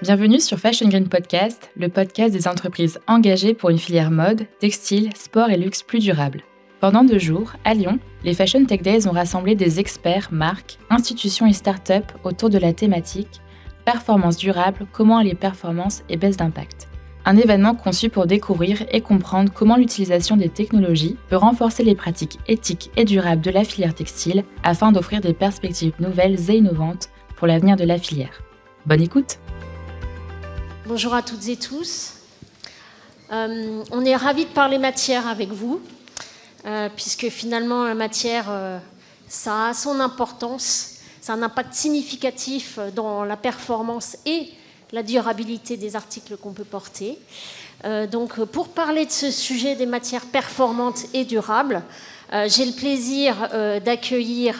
Bienvenue sur Fashion Green Podcast, le podcast des entreprises engagées pour une filière mode, textile, sport et luxe plus durable. Pendant 2 jours, à Lyon, les Fashion Tech Days ont rassemblé des experts, marques, institutions et startups autour de la thématique « Performance durable, comment allier performance et baisse d'impact ». Un événement conçu pour découvrir et comprendre comment l'utilisation des technologies peut renforcer les pratiques éthiques et durables de la filière textile afin d'offrir des perspectives nouvelles et innovantes pour l'avenir de la filière. Bonne écoute! Bonjour à toutes et tous. On est ravis de parler matière avec vous, puisque finalement la matière, ça a son importance, ça a un impact significatif dans la performance et la durabilité des articles qu'on peut porter. Donc pour parler de ce sujet des matières performantes et durables, j'ai le plaisir d'accueillir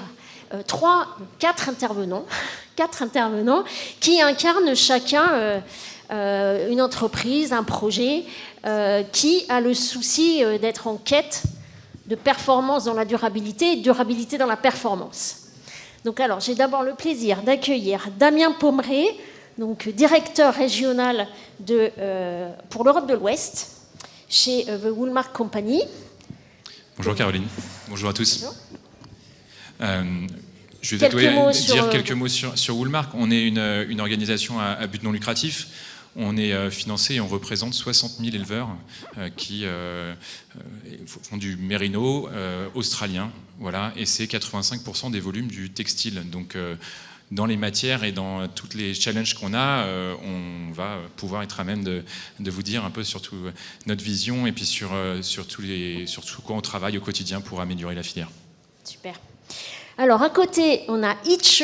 4 intervenants qui incarnent chacun une entreprise, un projet qui a le souci d'être en quête de performance dans la durabilité et de durabilité dans la performance. Donc alors, j'ai d'abord le plaisir d'accueillir Damien Pommeret, donc directeur régional pour l'Europe de l'Ouest chez The Woolmark Company. Bonjour Caroline, bonjour à tous. Je vais dire quelques mots sur Woolmark. On est une organisation à but non lucratif. On est financé et on représente 60 000 éleveurs qui font du mérino australien. Voilà, et c'est 85% des volumes du textile. Donc, dans les matières et dans tous les challenges qu'on a, on va pouvoir être à même de vous dire un peu sur notre vision et puis sur tout quoi on travaille au quotidien pour améliorer la filière. Super. Alors, à côté, on a Itche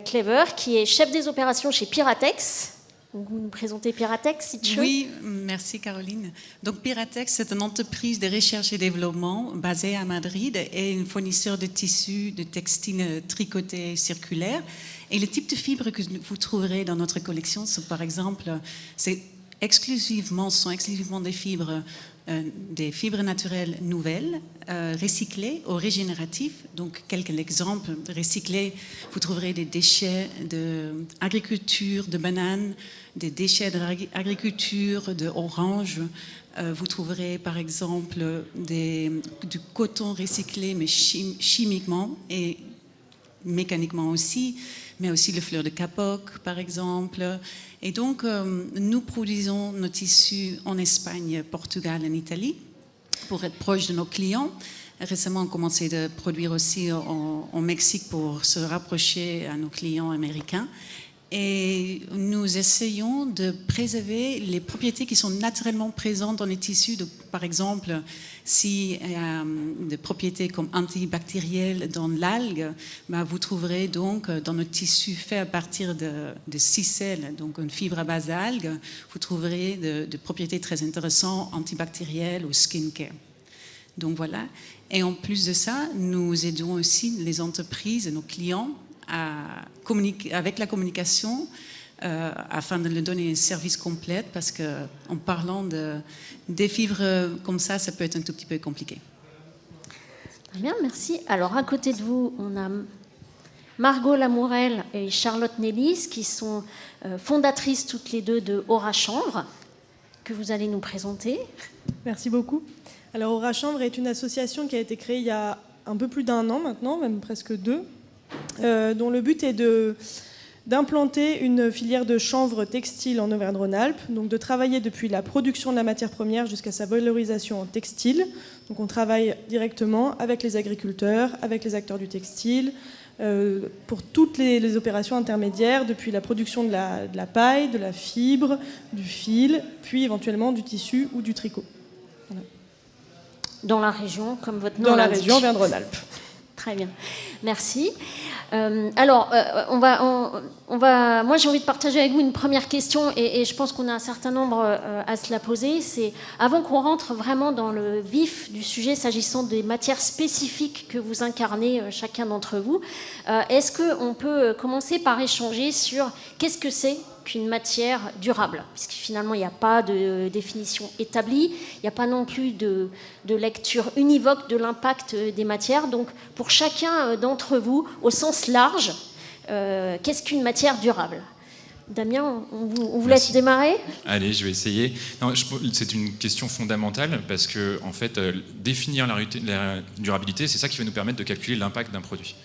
Clever, qui est chef des opérations chez Piratex. Vous nous présentez Piratex, Itche ? Oui, merci Caroline. Donc Piratex, c'est une entreprise de recherche et développement basée à Madrid et un fournisseur de tissus, de textiles tricotés circulaires. Et le type de fibres que vous trouverez dans notre collection, c'est par exemple, sont exclusivement des fibres naturelles nouvelles, recyclées ou régénératives. Donc, quelques exemples recyclés, vous trouverez des déchets d'agriculture, de bananes, des déchets d'agriculture, d'oranges. Vous trouverez par exemple du coton recyclé, mais chimiquement et mécaniquement aussi, mais aussi le fleur de capoc, par exemple. Et donc, nous produisons nos tissus en Espagne, Portugal et en Italie pour être proche de nos clients. Récemment, on a commencé à produire aussi en Mexique pour se rapprocher à nos clients américains. Et nous essayons de préserver les propriétés qui sont naturellement présentes dans les tissus. Donc, par exemple, si des propriétés comme antibactérielles dans l'algue, vous trouverez donc dans notre tissu fait à partir de sicelle, donc une fibre à base d'algues, vous trouverez de propriétés très intéressantes antibactérielles ou skincare. Donc voilà. Et en plus de ça, nous aidons aussi les entreprises et nos clients à communiquer avec la communication afin de leur donner un service complet, parce qu'en parlant des fibres comme ça peut être un tout petit peu compliqué. Très bien, merci. Alors, à côté de vous, on a Margot Lamourelle et Charlotte Nellis, qui sont fondatrices toutes les deux de Aura Chanvre, que vous allez nous présenter. Merci beaucoup. Alors, Aura Chanvre est une association qui a été créée il y a un peu plus d'1 an maintenant, même presque 2, dont le but est d'implanter une filière de chanvre textile en Auvergne-Rhône-Alpes, donc de travailler depuis la production de la matière première jusqu'à sa valorisation en textile. Donc on travaille directement avec les agriculteurs, avec les acteurs du textile, pour toutes les opérations intermédiaires, depuis la production de la paille, de la fibre, du fil, puis éventuellement du tissu ou du tricot. Voilà. Dans la région, comme votre nom l'indique. Dans la l'indique. région Auvergne-Rhône-Alpes. Très bien, merci. Alors, moi j'ai envie de partager avec vous une première question et je pense qu'on a un certain nombre à se la poser. C'est, avant qu'on rentre vraiment dans le vif du sujet s'agissant des matières spécifiques que vous incarnez chacun d'entre vous, est-ce qu'on peut commencer par échanger sur qu'est-ce que c'est qu'une matière durable, puisque finalement il n'y a pas de définition établie, il n'y a pas non plus de lecture univoque de l'impact des matières. Donc pour chacun d'entre vous, au sens large, qu'est-ce qu'une matière durable ? Damien, on vous laisse démarrer. Allez, je vais essayer. C'est une question fondamentale parce que, en fait, définir la durabilité, c'est ça qui va nous permettre de calculer l'impact d'un produit.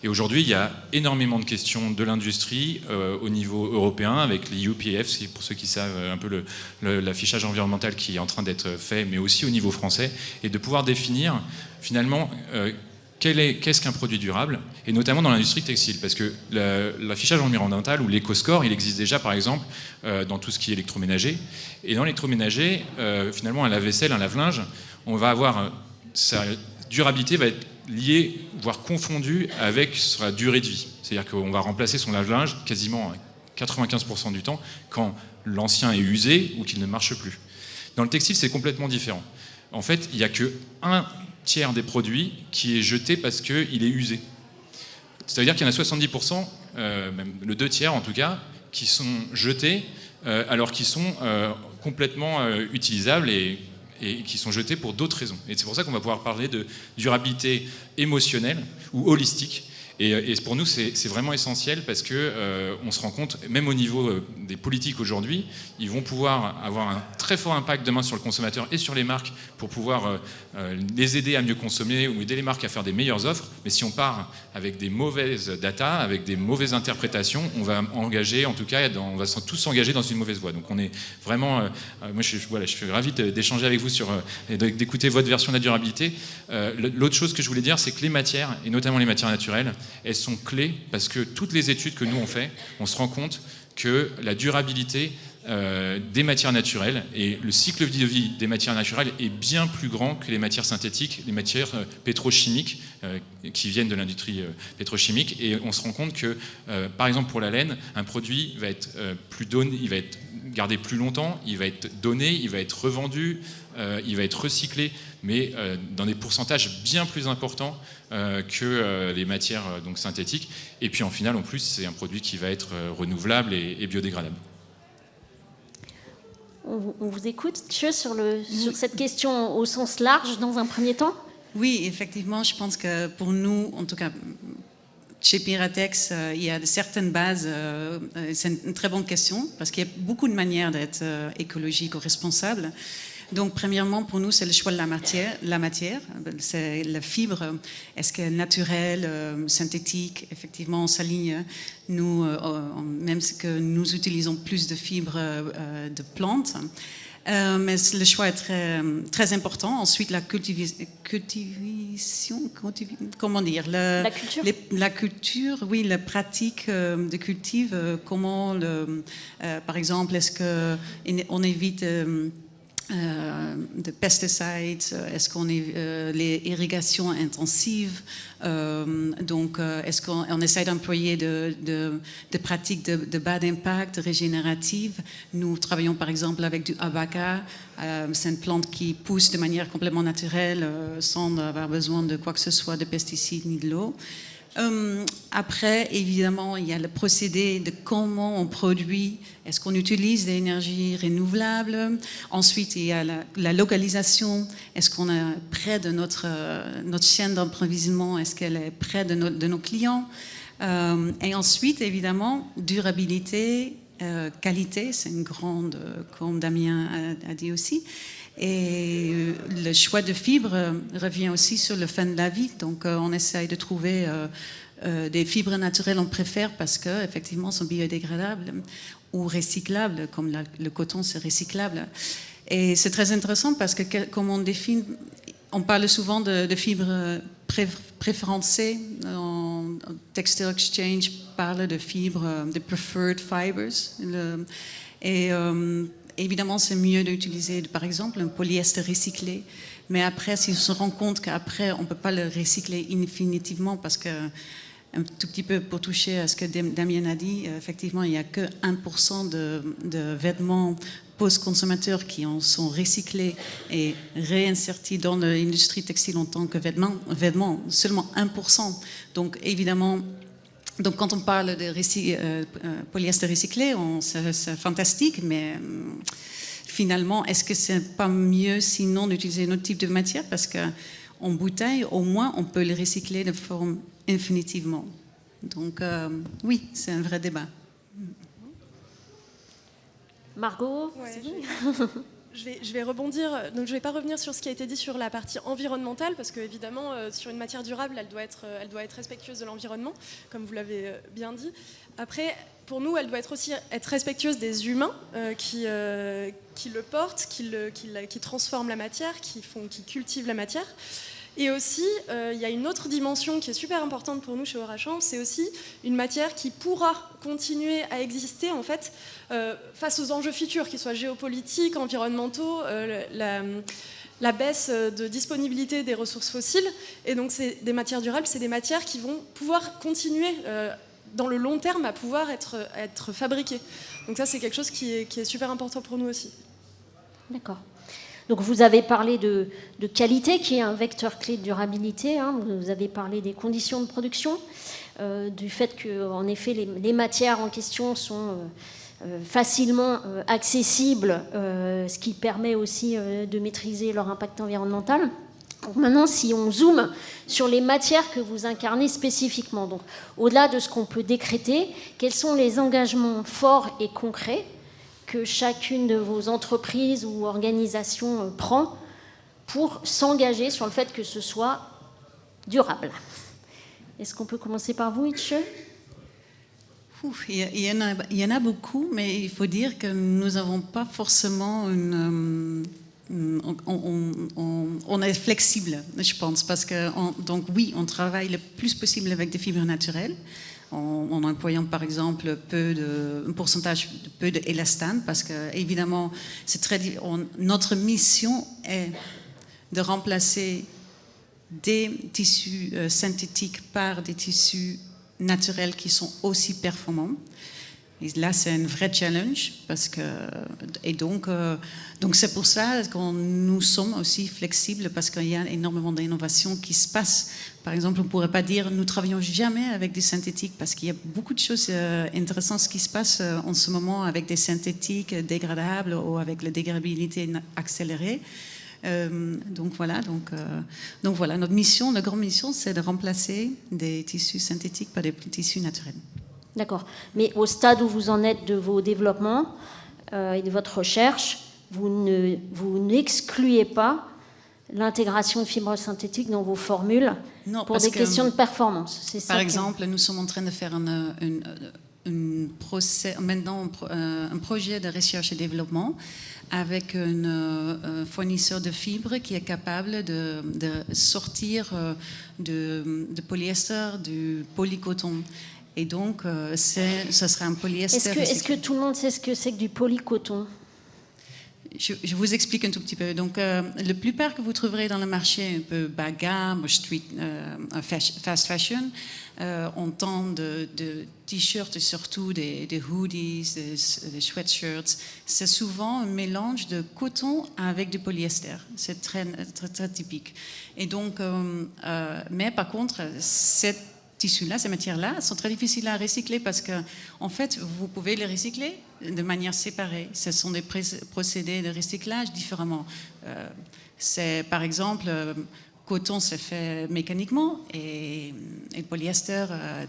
Et aujourd'hui, il y a énormément de questions de l'industrie au niveau européen avec les UPF, c'est pour ceux qui savent un peu l'affichage environnemental qui est en train d'être fait, mais aussi au niveau français, et de pouvoir définir finalement qu'est-ce qu'un produit durable, et notamment dans l'industrie textile, parce que l'affichage environnemental ou l'éco-score, il existe déjà par exemple dans tout ce qui est électroménager, et dans l'électroménager, finalement un lave-vaisselle, un lave-linge, on va avoir sa durabilité va être liée, voire confondue avec sa durée de vie. C'est-à-dire qu'on va remplacer son lave-linge quasiment 95% du temps quand l'ancien est usé ou qu'il ne marche plus. Dans le textile, c'est complètement différent. En fait, il n'y a qu'un tiers des produits qui est jeté parce qu'il est usé. C'est-à-dire qu'il y en a 70%, même le 2 tiers en tout cas, qui sont jetés alors qu'ils sont complètement utilisables et qui sont jetés pour d'autres raisons. Et c'est pour ça qu'on va pouvoir parler de durabilité émotionnelle ou holistique. Et pour nous, c'est vraiment essentiel parce qu'on se rend compte, même au niveau des politiques aujourd'hui, ils vont pouvoir avoir un très fort impact demain sur le consommateur et sur les marques pour pouvoir les aider à mieux consommer ou aider les marques à faire des meilleures offres. Mais si on part avec des mauvaises data, avec des mauvaises interprétations, on va engager, en tout cas, on va tous s'engager dans une mauvaise voie. Donc on est vraiment... moi, je suis ravi d'échanger avec vous et d'écouter votre version de la durabilité. L'autre chose que je voulais dire, c'est que les matières, et notamment les matières naturelles, elles sont clés parce que toutes les études que nous on fait, on se rend compte que la durabilité des matières naturelles et le cycle de vie des matières naturelles est bien plus grand que les matières synthétiques, les matières pétrochimiques qui viennent de l'industrie pétrochimique. Et on se rend compte que, par exemple pour la laine, un produit va être il va être gardé plus longtemps, il va être donné, il va être revendu, il va être recyclé, mais dans des pourcentages bien plus importants que les matières donc synthétiques. Et puis en final, en plus, c'est un produit qui va être renouvelable et biodégradable. On vous écoute, sur cette question au sens large, dans un premier temps ? Oui, effectivement, je pense que pour nous, en tout cas, chez Piratex, il y a certaines bases. C'est une très bonne question, parce qu'il y a beaucoup de manières d'être écologique ou responsable. Donc, premièrement, pour nous, c'est le choix de la matière. C'est la fibre. Est-ce qu'elle est naturelle, synthétique ? Effectivement, on s'aligne. Nous, même que nous utilisons plus de fibres de plantes. Mais le choix est très, très important. Ensuite, la cultivation, comment dire, la culture. La culture, oui, la pratique de cultive. Comment, par exemple, est-ce qu'on évite de pesticides, est-ce qu'on est les irrigations intensives, donc est-ce qu'on essaie d'employer de pratiques de bas d'impact régénératives. Nous travaillons par exemple avec du abaca, c'est une plante qui pousse de manière complètement naturelle sans avoir besoin de quoi que ce soit, de pesticides ni de l'eau. Après, évidemment, il y a le procédé de comment on produit. Est-ce qu'on utilise des énergies renouvelables ? Ensuite, il y a la localisation. Est-ce qu'on est près de notre chaîne d'approvisionnement ? Est-ce qu'elle est près de nos clients ? Et ensuite, évidemment, durabilité, qualité, c'est une grande, comme Damien a dit aussi. Et le choix de fibres revient aussi sur le fin de la vie. Donc, on essaye de trouver des fibres naturelles, on préfère parce qu'effectivement, sont biodégradables ou recyclables, comme le coton, c'est recyclable. Et c'est très intéressant parce que, comme on définit, on parle souvent de fibres préférencées. Textile Exchange parle de fibres, de preferred fibers. Évidemment, c'est mieux d'utiliser, par exemple, un polyester recyclé. Mais après, si on se rend compte qu'après, on ne peut pas le recycler infinitivement parce que, un tout petit peu pour toucher à ce que Damien a dit, effectivement, il n'y a que 1% de vêtements post-consommateurs qui en sont recyclés et réinsertés dans l'industrie textile en tant que vêtements, seulement 1%. Donc, évidemment... Donc, quand on parle de polyester recyclé, c'est fantastique, mais finalement, est-ce que c'est pas mieux sinon d'utiliser un autre type de matière ? Parce qu'en bouteille, au moins, on peut le recycler de forme infinitivement. Donc, oui, c'est un vrai débat. Margot, Ouais, c'est vous? Je vais rebondir, donc je ne vais pas revenir sur ce qui a été dit sur la partie environnementale, parce qu'évidemment, sur une matière durable, elle doit être respectueuse de l'environnement, comme vous l'avez bien dit. Après, pour nous, elle doit aussi être respectueuse des humains qui le portent, qui transforment la matière, qui cultivent la matière. Et aussi, il y a une autre dimension qui est super importante pour nous chez Orachambre, c'est aussi une matière qui pourra continuer à exister en fait face aux enjeux futurs, qu'ils soient géopolitiques, environnementaux, la baisse de disponibilité des ressources fossiles. Et donc, c'est des matières durables, c'est des matières qui vont pouvoir continuer dans le long terme à pouvoir être fabriquées. Donc ça, c'est quelque chose qui est super important pour nous aussi. D'accord. Donc vous avez parlé de qualité, qui est un vecteur clé de durabilité. Vous avez parlé des conditions de production, du fait que, en effet, les matières en question sont facilement accessibles, ce qui permet aussi de maîtriser leur impact environnemental. Donc maintenant, si on zoome sur les matières que vous incarnez spécifiquement, donc au-delà de ce qu'on peut décréter, quels sont les engagements forts et concrets que chacune de vos entreprises ou organisations prend pour s'engager sur le fait que ce soit durable? Est-ce qu'on peut commencer par vous, Itche? Il y en a beaucoup, mais il faut dire que nous n'avons pas forcément on est flexible, je pense, parce que donc oui, on travaille le plus possible avec des fibres naturelles, en employant par exemple un pourcentage peu d'élastane, parce que évidemment, notre mission est de remplacer des tissus synthétiques par des tissus naturels qui sont aussi performants. Et là, c'est un vrai challenge, donc c'est pour ça que nous sommes aussi flexibles, parce qu'il y a énormément d'innovations qui se passent. Par exemple, on ne pourrait pas dire nous ne travaillons jamais avec des synthétiques, parce qu'il y a beaucoup de choses intéressantes qui se passent en ce moment avec des synthétiques dégradables ou avec la dégradabilité accélérée. Donc voilà, notre mission, notre grande mission, c'est de remplacer des tissus synthétiques par des tissus naturels. D'accord. Mais au stade où vous en êtes de vos développements et de votre recherche, vous n'excluez pas l'intégration de fibres synthétiques dans vos formules pour des questions de performance. C'est ça. Par exemple, nous sommes en train de faire un projet de recherche et développement avec un fournisseur de fibres qui est capable de sortir de polyester, du polycoton. Et donc, ça sera un polyester. Est-ce que tout le monde sait ce que c'est que du polycoton? Je vous explique un tout petit peu. Donc, la plupart que vous trouverez dans le marché un peu bas de gamme, street, fast fashion, en temps de t-shirts et surtout des hoodies, des sweatshirts, c'est souvent un mélange de coton avec du polyester. C'est très, très, très typique. Et donc, mais par contre, ces ces matières-là, sont très difficiles à recycler parce que, en fait, vous pouvez les recycler de manière séparée. Ce sont des procédés de recyclage différemment. C'est, par exemple, coton se fait mécaniquement et polyester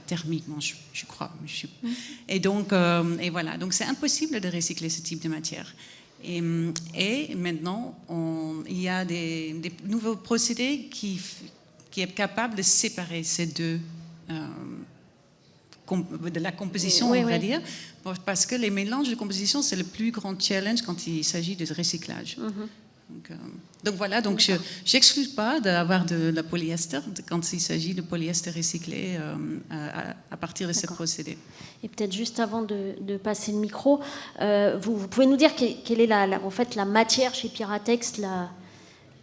thermiquement, je crois. Et donc, et voilà. Donc, c'est impossible de recycler ce type de matière. Et maintenant, il y a des nouveaux procédés qui est capable de séparer ces deux de la composition, on va dire, parce que les mélanges de composition, c'est le plus grand challenge quand il s'agit de recyclage. Donc voilà, donc je n'exclus pas d'avoir de la polyester quand il s'agit de polyester recyclé à partir de ce procédé. Et peut-être juste avant de passer le micro, vous pouvez nous dire quelle est en fait la matière chez Piratex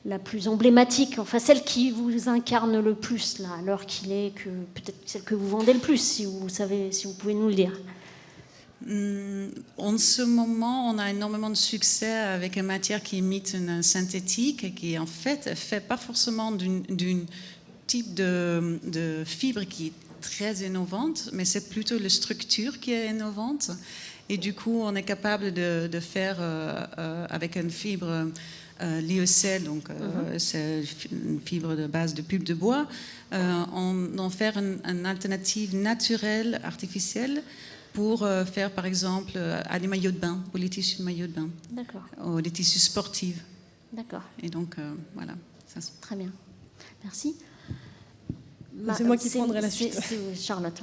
la plus emblématique, enfin celle qui vous incarne le plus là, à l'heure qu'il est, que peut-être celle que vous vendez le plus, si vous pouvez nous le dire. En ce moment, on a énormément de succès avec une matière qui imite une synthétique et qui en fait pas forcément d'une type de fibre qui est très innovante, mais c'est plutôt la structure qui est innovante. Et du coup, on est capable de faire avec une fibre lyocell, donc c'est une fibre de base de pulpe de bois, en faire une alternative naturelle, artificielle, pour faire, par exemple, des maillots de bain, pour les tissus de maillots de bain. D'accord. Ou des tissus sportifs. D'accord. Et donc, voilà. Très bien. Merci. C'est moi qui prendrai la suite. C'est Charlotte.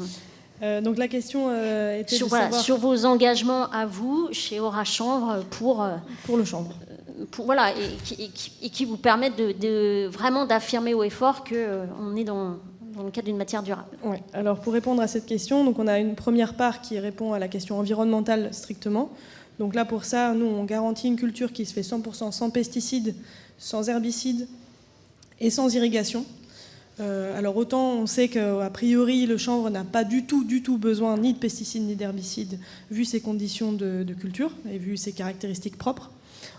Donc la question était de savoir... sur vos engagements à vous, chez Aura Chanvre, pour le chanvre. Voilà, et qui vous permettent vraiment d'affirmer haut et fort qu'on est dans le cadre d'une matière durable. Ouais. Alors pour répondre à cette question, donc on a une première part qui répond à la question environnementale strictement. Donc là pour ça, nous on garantit une culture qui se fait 100% sans pesticides, sans herbicides et sans irrigation. Alors autant on sait qu'a priori le chanvre n'a pas du tout besoin ni de pesticides ni d'herbicides vu ses conditions de culture et vu ses caractéristiques propres.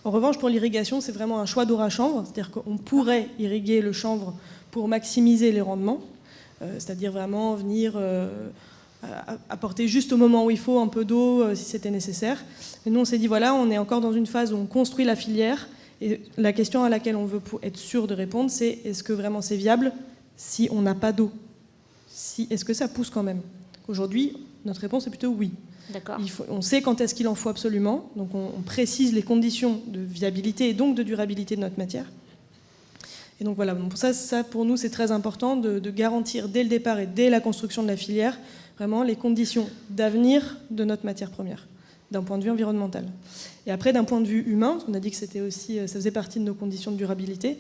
En revanche pour l'irrigation c'est vraiment un choix d'Aura Chanvre, c'est-à-dire qu'on pourrait irriguer le chanvre pour maximiser les rendements, c'est-à-dire vraiment venir apporter juste au moment où il faut un peu d'eau si c'était nécessaire. Et nous on s'est dit voilà, on est encore dans une phase où on construit la filière et la question à laquelle on veut être sûr de répondre c'est est-ce que vraiment c'est viable si on n'a pas d'eau, est-ce que ça pousse quand même? Aujourd'hui, notre réponse est plutôt oui. D'accord. On sait quand est-ce qu'il en faut absolument, donc on précise les conditions de viabilité et donc de durabilité de notre matière. Et donc voilà, pour ça pour nous c'est très important de garantir dès le départ et dès la construction de la filière vraiment les conditions d'avenir de notre matière première, d'un point de vue environnemental. Et après d'un point de vue humain, on a dit que c'était aussi, ça faisait partie de nos conditions de durabilité.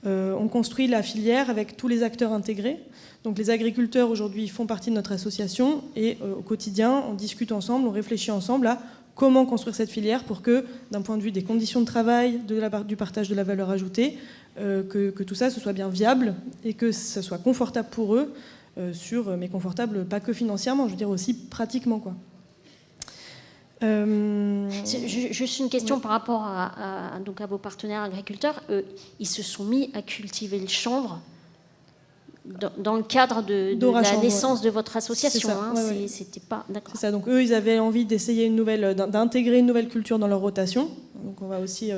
On construit la filière avec tous les acteurs intégrés. Donc les agriculteurs aujourd'hui font partie de notre association et au quotidien on discute ensemble, on réfléchit ensemble à comment construire cette filière pour que d'un point de vue des conditions de travail, du partage de la valeur ajoutée, que tout ça ce soit bien viable et que ce soit confortable pour eux, mais confortable pas que financièrement, je veux dire aussi pratiquement quoi. Juste une question par rapport à vos partenaires agriculteurs. Ils se sont mis à cultiver le chanvre dans le cadre de la naissance de votre association. C'était pas d'accord. C'est ça. Donc eux, ils avaient envie d'essayer d'intégrer une nouvelle culture dans leur rotation. Donc on va aussi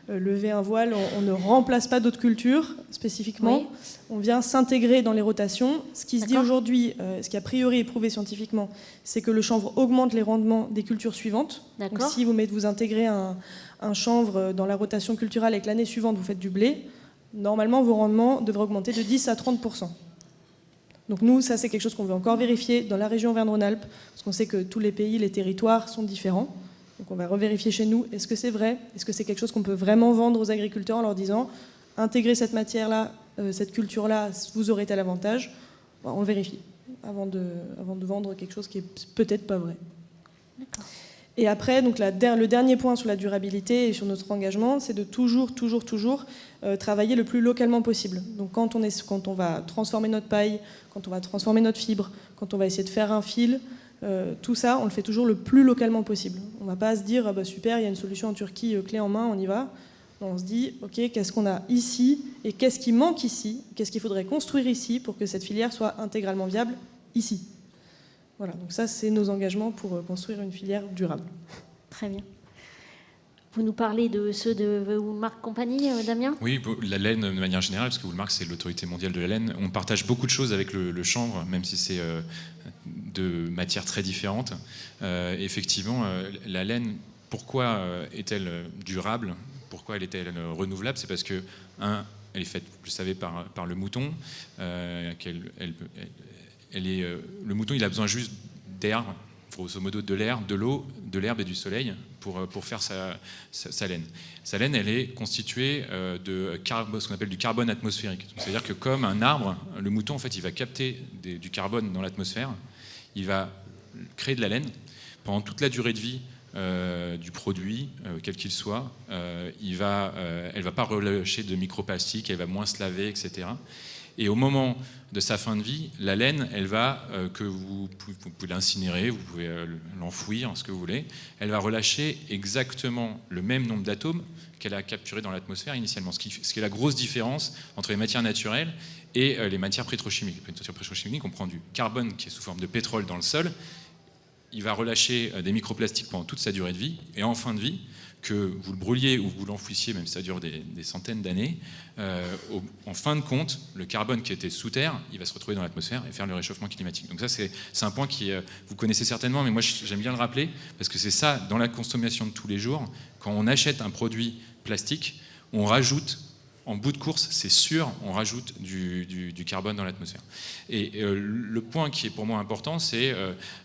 lever un voile. On ne remplace pas d'autres cultures spécifiquement. Oui. On vient s'intégrer dans les rotations. Ce qui se dit aujourd'hui, ce qui a priori est prouvé scientifiquement, c'est que le chanvre augmente les rendements des cultures suivantes. Donc si vous intégrez un chanvre dans la rotation culturelle et que l'année suivante vous faites du blé, normalement vos rendements devraient augmenter de 10 à 30%. Donc nous, ça c'est quelque chose qu'on veut encore vérifier dans la région Auvergne-Rhône-Alpes, parce qu'on sait que tous les pays, les territoires sont différents. Donc on va revérifier chez nous, est-ce que c'est vrai? Est-ce que c'est quelque chose qu'on peut vraiment vendre aux agriculteurs en leur disant intégrez cette matière-là, cette culture-là, vous aurez tel avantage? Bon, on le vérifie avant de vendre quelque chose qui est peut-être pas vrai. D'accord. Et après, donc le dernier point sur la durabilité et sur notre engagement, c'est de toujours travailler le plus localement possible. Donc quand on va transformer notre paille, quand on va transformer notre fibre, quand on va essayer de faire un fil, tout ça, on le fait toujours le plus localement possible. On ne va pas se dire super, il y a une solution en Turquie clé en main, on y va. Non, on se dit ok, qu'est-ce qu'on a ici et qu'est-ce qui manque ici, qu'est-ce qu'il faudrait construire ici pour que cette filière soit intégralement viable ici. Voilà, donc ça, c'est nos engagements pour construire une filière durable. Très bien. Vous nous parlez de ceux de Woolmark Company, Damien? Oui, la laine de manière générale, parce que Woolmark, c'est l'autorité mondiale de la laine. On partage beaucoup de choses avec le chanvre, même si c'est de matières très différentes. Effectivement, la laine, pourquoi est-elle durable? Pourquoi elle est-elle renouvelable? C'est parce que, elle est faite, vous le savez, par le mouton, le mouton, il a besoin juste d'air, grosso modo de l'air, de l'eau, de l'herbe et du soleil pour faire sa laine. Sa laine, elle est constituée de ce qu'on appelle du carbone atmosphérique. C'est-à-dire que comme un arbre, le mouton, en fait, il va capter du carbone dans l'atmosphère, il va créer de la laine pendant toute la durée de vie du produit, quel qu'il soit. Elle va pas relâcher de microplastiques, elle va moins se laver, etc. Et au moment de sa fin de vie, la laine, elle va, que vous pouvez l'incinérer, vous pouvez l'enfouir, ce que vous voulez, elle va relâcher exactement le même nombre d'atomes qu'elle a capturé dans l'atmosphère initialement. Ce qui est la grosse différence entre les matières naturelles et les matières pétrochimiques. Les matières pétrochimiques, on prend du carbone qui est sous forme de pétrole dans le sol, il va relâcher des microplastiques pendant toute sa durée de vie, et en fin de vie, que vous le brûliez ou vous l'enfouissiez, même si ça dure des centaines d'années, en fin de compte, le carbone qui était sous terre, il va se retrouver dans l'atmosphère et faire le réchauffement climatique. Donc ça, c'est un point qui, vous connaissez certainement, mais moi j'aime bien le rappeler, parce que c'est ça, dans la consommation de tous les jours, quand on achète un produit plastique, on rajoute, en bout de course, c'est sûr, on rajoute du carbone dans l'atmosphère. Et le point qui est pour moi important, c'est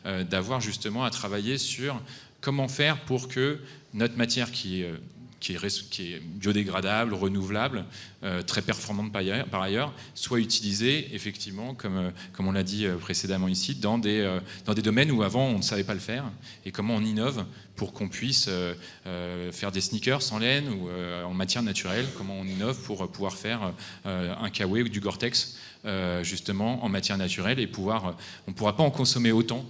d'avoir justement à travailler sur comment faire pour que notre matière qui est biodégradable, renouvelable, très performante par ailleurs, soit utilisée effectivement, comme on l'a dit précédemment ici, dans des domaines où avant on ne savait pas le faire, et comment on innove pour qu'on puisse faire des sneakers sans laine ou en matière naturelle, comment on innove pour pouvoir faire un Kawaii ou du Gore-Tex justement en matière naturelle, et on ne pourra pas en consommer autant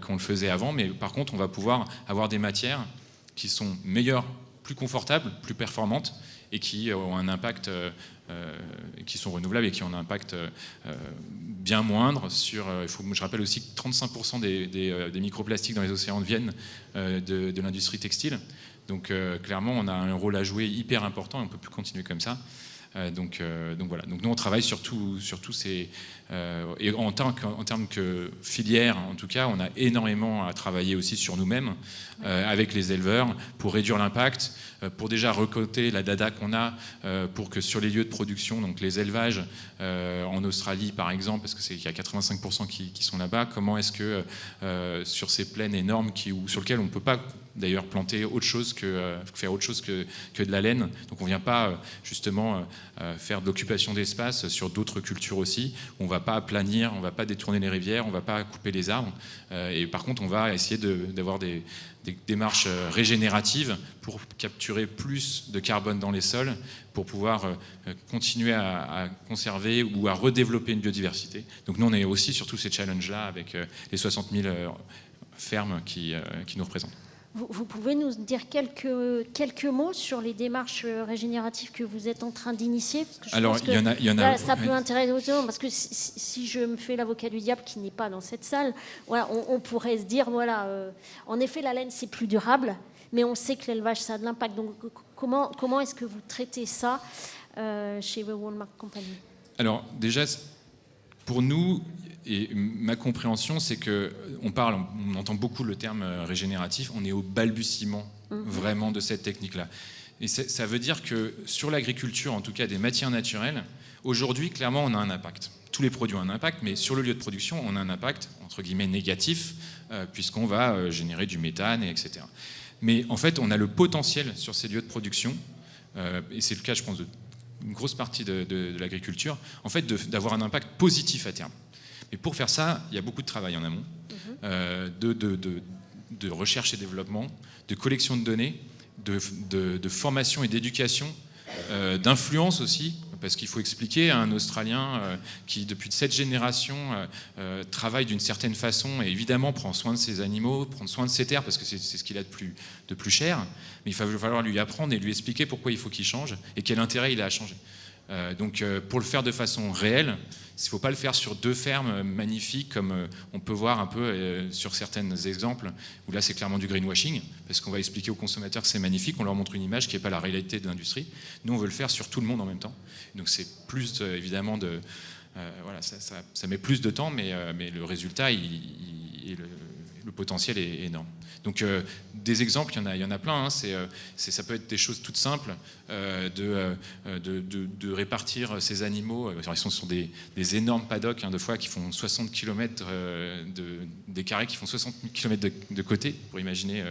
qu'on le faisait avant, mais par contre on va pouvoir avoir des matières qui sont meilleures, plus confortables, plus performantes, et qui ont un impact, qui sont renouvelables et qui ont un impact bien moindre sur. Je rappelle aussi que 35% des microplastiques dans les océans viennent de l'industrie textile. Donc clairement, on a un rôle à jouer hyper important et on ne peut plus continuer comme ça. Donc voilà. Donc nous on travaille sur tous ces et en termes que filière, en tout cas, on a énormément à travailler aussi sur nous-mêmes avec les éleveurs pour réduire l'impact, pour déjà recoter la data qu'on a pour que sur les lieux de production, donc les élevages en Australie par exemple, parce qu'il y a 85% qui sont là-bas, comment est-ce que sur ces plaines énormes sur lesquelles on ne peut pas d'ailleurs planter autre chose faire autre chose que de la laine. Donc on ne vient pas justement faire de l'occupation d'espace sur d'autres cultures aussi. On ne va pas planir, on ne va pas détourner les rivières, on ne va pas couper les arbres. Et par contre, on va essayer d'avoir des démarches régénératives pour capturer plus de carbone dans les sols, pour pouvoir continuer à conserver ou à redévelopper une biodiversité. Donc nous, on est aussi sur tous ces challenges-là avec les 60 000 fermes qui nous représentent. Vous pouvez nous dire quelques mots sur les démarches régénératives que vous êtes en train d'initier? Alors, il y en a. Ça peut intéresser aux gens, parce que si je me fais l'avocat du diable qui n'est pas dans cette salle, voilà, on pourrait se dire, voilà, en effet, la laine, c'est plus durable, mais on sait que l'élevage, ça a de l'impact. Donc, comment est-ce que vous traitez ça chez The Walmart Company? Alors, déjà, pour nous, et ma compréhension, c'est qu'on entend beaucoup le terme régénératif, on est au balbutiement vraiment de cette technique-là. Et ça veut dire que sur l'agriculture, en tout cas des matières naturelles, aujourd'hui, clairement, on a un impact. Tous les produits ont un impact, mais sur le lieu de production, on a un impact, entre guillemets, négatif, puisqu'on va générer du méthane, etc. Mais en fait, on a le potentiel sur ces lieux de production, et c'est le cas, je pense, d'une grosse partie de l'agriculture, en fait, d'avoir un impact positif à terme. Et pour faire ça, il y a beaucoup de travail en amont, de recherche et développement, de collection de données, de formation et d'éducation, d'influence aussi, parce qu'il faut expliquer à un Australien qui, depuis 7 générations, travaille d'une certaine façon et évidemment prend soin de ses animaux, prend soin de ses terres, parce que c'est ce qu'il a de plus cher, mais il va falloir lui apprendre et lui expliquer pourquoi il faut qu'il change et quel intérêt il a à changer. Donc pour le faire de façon réelle, il ne faut pas le faire sur 2 fermes magnifiques comme on peut voir un peu sur certains exemples où là c'est clairement du greenwashing parce qu'on va expliquer aux consommateurs que c'est magnifique, on leur montre une image qui n'est pas la réalité de l'industrie. Nous on veut le faire sur tout le monde en même temps, donc c'est plus évidemment voilà, ça met plus de temps, mais le résultat le potentiel est énorme. Donc des exemples, il y en a plein. Hein. Ça peut être des choses toutes simples, de répartir ces animaux. Ils sont sur des énormes paddocks, hein, de fois qui font 60 km, des carrés qui font 60 km de côté, pour imaginer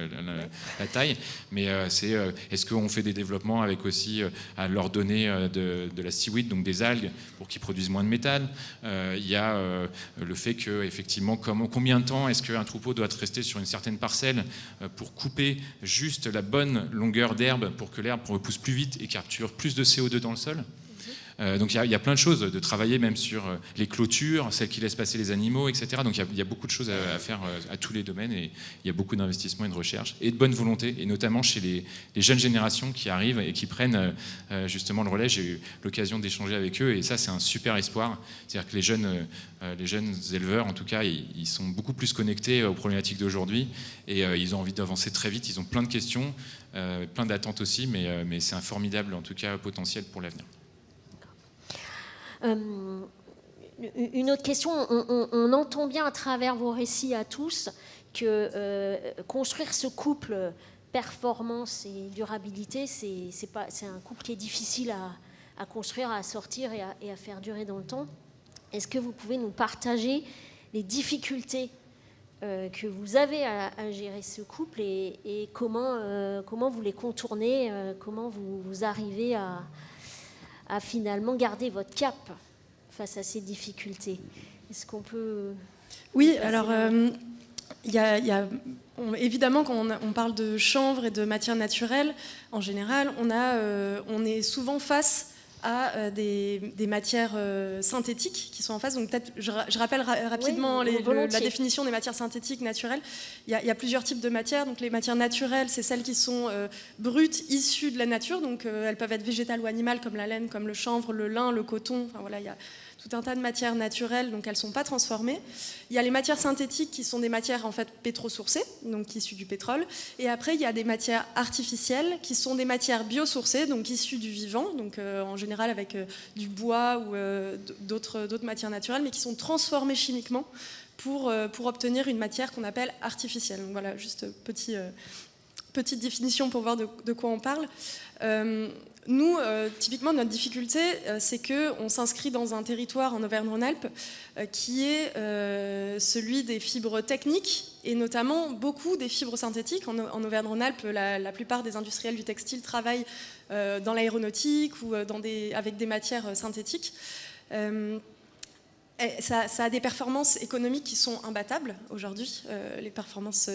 la taille. Mais est-ce qu'on fait des développements avec aussi à leur donner de la seaweed, donc des algues, pour qu'ils produisent moins de méthane. Il y a le fait que, effectivement, combien de temps est-ce qu'un troupeau doit rester sur une certaine parcelle pour couper juste la bonne longueur d'herbe pour que l'herbe pousse plus vite et capture plus de CO2 dans le sol. Donc il y a plein de choses, de travailler même sur les clôtures, celles qui laissent passer les animaux, etc. Donc il y a beaucoup de choses à faire à tous les domaines, et il y a beaucoup d'investissements et de recherche et de bonne volonté, et notamment chez les jeunes générations qui arrivent et qui prennent justement le relais. J'ai eu l'occasion d'échanger avec eux, et ça c'est un super espoir. C'est-à-dire que les jeunes éleveurs, en tout cas, ils sont beaucoup plus connectés aux problématiques d'aujourd'hui, et ils ont envie d'avancer très vite. Ils ont plein de questions, plein d'attentes aussi, mais c'est un formidable, en tout cas, potentiel pour l'avenir. Une autre question, on entend bien à travers vos récits à tous que construire ce couple performance et durabilité, c'est un couple qui est difficile à construire, à sortir et à faire durer dans le temps. Est-ce que vous pouvez nous partager les difficultés que vous avez à gérer ce couple, et comment vous les contournez, comment vous arrivez à finalement garder votre cap face à ces difficultés? Est-ce qu'on peut... Oui, alors évidemment, quand on parle de chanvre et de matières naturelles, en général, on est souvent face à des matières synthétiques qui sont en face. Donc peut-être, je rappelle rapidement la définition des matières synthétiques naturelles. Il y a plusieurs types de matières. Donc les matières naturelles, c'est celles qui sont brutes, issues de la nature. Donc elles peuvent être végétales ou animales, comme la laine, comme le chanvre, le lin, le coton. Enfin voilà, il y a tout un tas de matières naturelles, donc elles ne sont pas transformées. Il y a les matières synthétiques qui sont des matières en fait pétrosourcées, donc issues du pétrole. Et après, il y a des matières artificielles qui sont des matières biosourcées, donc issues du vivant, donc en général avec du bois ou d'autres matières naturelles, mais qui sont transformées chimiquement pour obtenir une matière qu'on appelle artificielle. Donc voilà, juste petite définition pour voir de quoi on parle. Nous, typiquement, notre difficulté, c'est qu'on s'inscrit dans un territoire en Auvergne-Rhône-Alpes qui est celui des fibres techniques, et notamment beaucoup des fibres synthétiques. En Auvergne-Rhône-Alpes, la plupart des industriels du textile travaillent dans l'aéronautique ou avec des matières synthétiques. Ça a des performances économiques qui sont imbattables aujourd'hui, les performances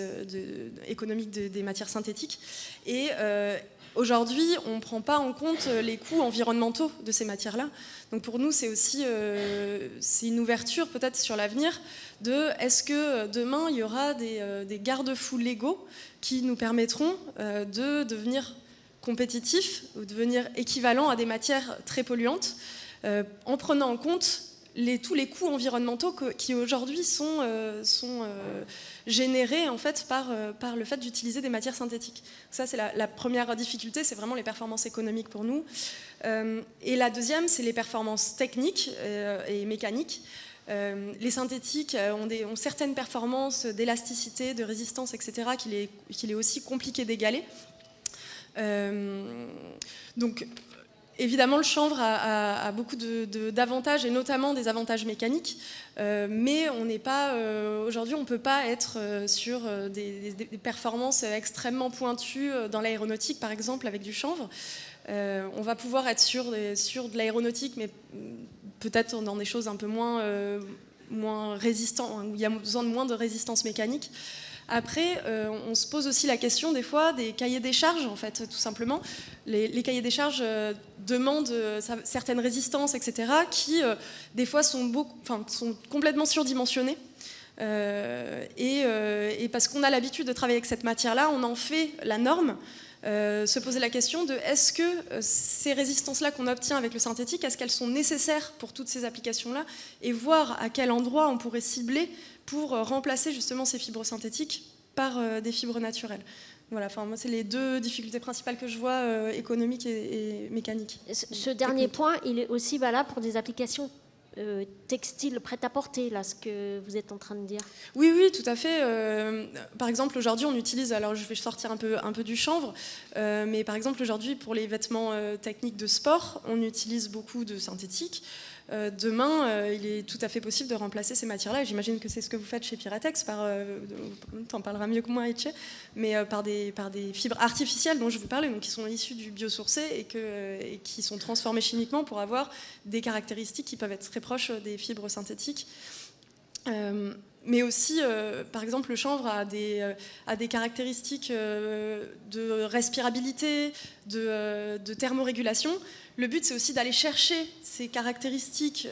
économiques des matières synthétiques. Et aujourd'hui, on ne prend pas en compte les coûts environnementaux de ces matières-là. Donc pour nous, c'est aussi c'est une ouverture peut-être sur l'avenir de est-ce que demain, il y aura des garde-fous légaux qui nous permettront de devenir compétitifs ou devenir équivalents à des matières très polluantes en prenant en compte tous les coûts environnementaux qui aujourd'hui sont générés en fait par le fait d'utiliser des matières synthétiques. Ça, c'est la première difficulté, c'est vraiment les performances économiques pour nous. Et la deuxième, c'est les performances techniques et mécaniques. Les synthétiques ont certaines performances d'élasticité, de résistance, etc., qu'il est aussi compliqué d'égaler. Donc, évidemment, le chanvre a beaucoup d'avantages, et notamment des avantages mécaniques, mais aujourd'hui, on ne peut pas être sur des performances extrêmement pointues dans l'aéronautique, par exemple, avec du chanvre. On va pouvoir être sur de l'aéronautique, mais peut-être dans des choses un peu moins résistantes, où il y a besoin de moins de résistance mécanique. Après, on se pose aussi la question des fois des cahiers des charges, en fait, tout simplement. Les cahiers des charges demandent certaines résistances, etc., qui des fois sont complètement surdimensionnées. Et parce qu'on a l'habitude de travailler avec cette matière-là, on en fait la norme. Se poser la question de est-ce que ces résistances-là qu'on obtient avec le synthétique, est-ce qu'elles sont nécessaires pour toutes ces applications-là, et voir à quel endroit on pourrait cibler pour remplacer justement ces fibres synthétiques par des fibres naturelles. Voilà, enfin, moi, c'est les deux difficultés principales que je vois, économiques et mécaniques. Ce dernier point, il est aussi valable pour des applications textiles prêt-à-porter, là, ce que vous êtes en train de dire. Oui, tout à fait. Par exemple, aujourd'hui, on utilise, alors je vais sortir un peu du chanvre, mais par exemple, aujourd'hui, pour les vêtements techniques de sport, on utilise beaucoup de synthétique. Demain, il est tout à fait possible de remplacer ces matières-là, et j'imagine que c'est ce que vous faites chez Piratex, t'en parleras mieux que moi, Etche, mais par des fibres artificielles dont je vous parlais, donc qui sont issues du biosourcé et qui sont transformées chimiquement pour avoir des caractéristiques qui peuvent être très proches des fibres synthétiques. Mais aussi, par exemple, le chanvre a des caractéristiques de respirabilité, de thermorégulation. le but c'est aussi d'aller chercher ces caractéristiques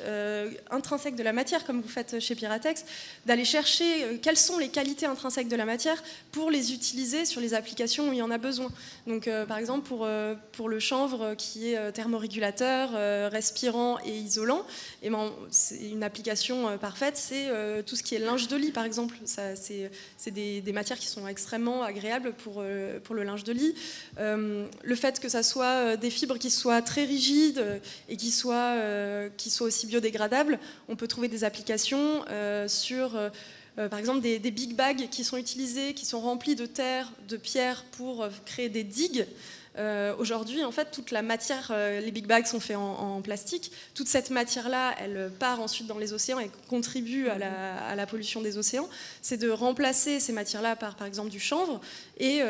intrinsèques de la matière, comme vous faites chez Piratex, d'aller chercher quelles sont les qualités intrinsèques de la matière pour les utiliser sur les applications où il y en a besoin. Donc par exemple pour le chanvre qui est thermorégulateur, respirant et isolant, et c'est une application parfaite, c'est tout ce qui est linge de lit par exemple. C'est des matières qui sont extrêmement agréables pour le linge de lit. Le fait que ça soit des fibres qui soient très rigides et qui soient aussi biodégradables, on peut trouver des applications sur par exemple des big bags qui sont utilisés, qui sont remplis de terre, de pierres pour créer des digues. Aujourd'hui, en fait, toute la matière, les big bags sont faits en plastique. Toute cette matière-là, elle part ensuite dans les océans et contribue à la pollution des océans. C'est de remplacer ces matières-là par exemple, du chanvre. Et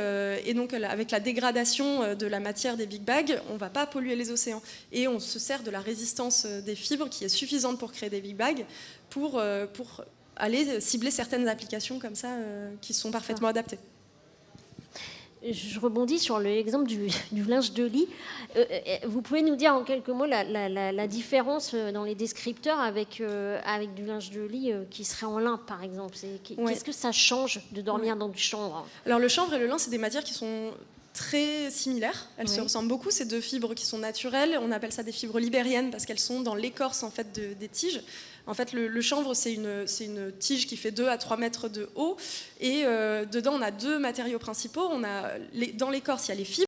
donc, avec la dégradation de la matière des big bags, on ne va pas polluer les océans. Et on se sert de la résistance des fibres qui est suffisante pour créer des big bags pour aller cibler certaines applications comme ça qui sont parfaitement adaptées. Je rebondis sur l'exemple du linge de lit. Vous pouvez nous dire en quelques mots la différence dans les descripteurs avec du linge de lit qui serait en lin, par exemple. Qu'est-ce que ça change de dormir dans du chanvre ? Alors le chanvre et le lin, c'est des matières qui sont très similaires. Elles se ressemblent beaucoup. C'est deux fibres qui sont naturelles. On appelle ça des fibres libériennes parce qu'elles sont dans l'écorce en fait, des tiges. En fait, le chanvre, c'est une tige qui fait 2 à 3 mètres de haut. Et dedans, on a 2 matériaux principaux. Dans l'écorce, il y a les fibres.